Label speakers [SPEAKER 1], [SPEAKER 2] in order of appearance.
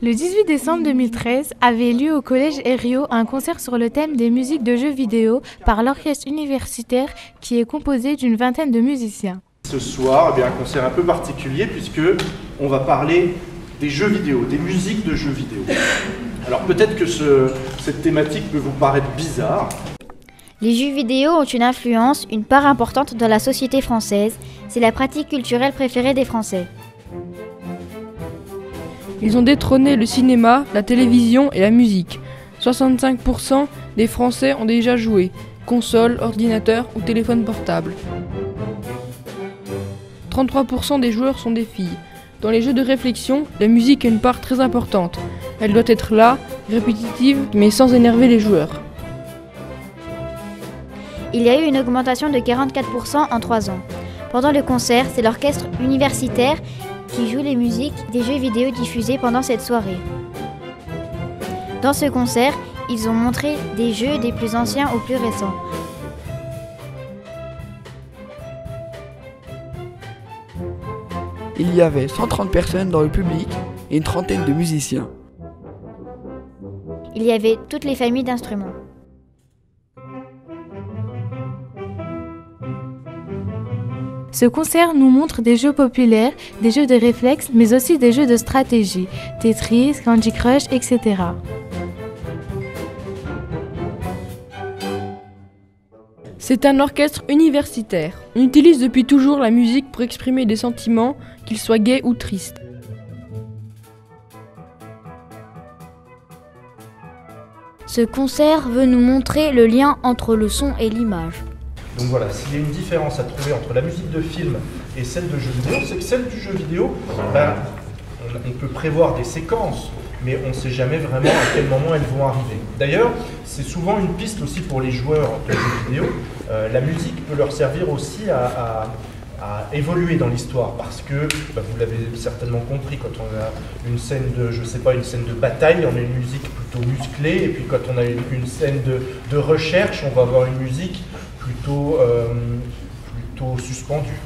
[SPEAKER 1] Le 18 décembre 2013 avait lieu au collège Herriot un concert sur le thème des musiques de jeux vidéo par l'orchestre universitaire qui est composé d'une vingtaine de musiciens.
[SPEAKER 2] Ce soir, un concert un peu particulier puisque on va parler des jeux vidéo, des musiques de jeux vidéo. Alors peut-être que cette thématique peut vous paraître bizarre.
[SPEAKER 3] Les jeux vidéo ont une influence, une part importante dans la société française. C'est la pratique culturelle préférée des Français.
[SPEAKER 4] Ils ont détrôné le cinéma, la télévision et la musique. 65% des Français ont déjà joué, console, ordinateur ou téléphone portable. 33% des joueurs sont des filles. Dans les jeux de réflexion, la musique a une part très importante. Elle doit être là, répétitive, mais sans énerver les joueurs.
[SPEAKER 3] Il y a eu une augmentation de 44% en 3 ans. Pendant le concert, c'est l'orchestre universitaire qui joue les musiques des jeux vidéo diffusés pendant cette soirée. Dans ce concert, ils ont montré des jeux des plus anciens aux plus récents.
[SPEAKER 5] Il y avait 130 personnes dans le public et une trentaine de musiciens.
[SPEAKER 3] Il y avait toutes les familles d'instruments.
[SPEAKER 1] Ce concert nous montre des jeux populaires, des jeux de réflexe, mais aussi des jeux de stratégie, Tetris, Candy Crush, etc.
[SPEAKER 4] C'est un orchestre universitaire. On utilise depuis toujours la musique pour exprimer des sentiments, qu'ils soient gais ou tristes.
[SPEAKER 3] Ce concert veut nous montrer le lien entre le son et l'image.
[SPEAKER 2] Donc voilà, s'il y a une différence à trouver entre la musique de film et celle de jeu vidéo, c'est que celle du jeu vidéo, on peut prévoir des séquences, mais on ne sait jamais vraiment à quel moment elles vont arriver. D'ailleurs, c'est souvent une piste aussi pour les joueurs de jeux vidéo. La musique peut leur servir aussi à évoluer dans l'histoire, parce que, vous l'avez certainement compris, quand on a une scène de, une scène de bataille, on a une musique plutôt musclée, et puis quand on a une scène de recherche, on va avoir une musique plutôt suspendue.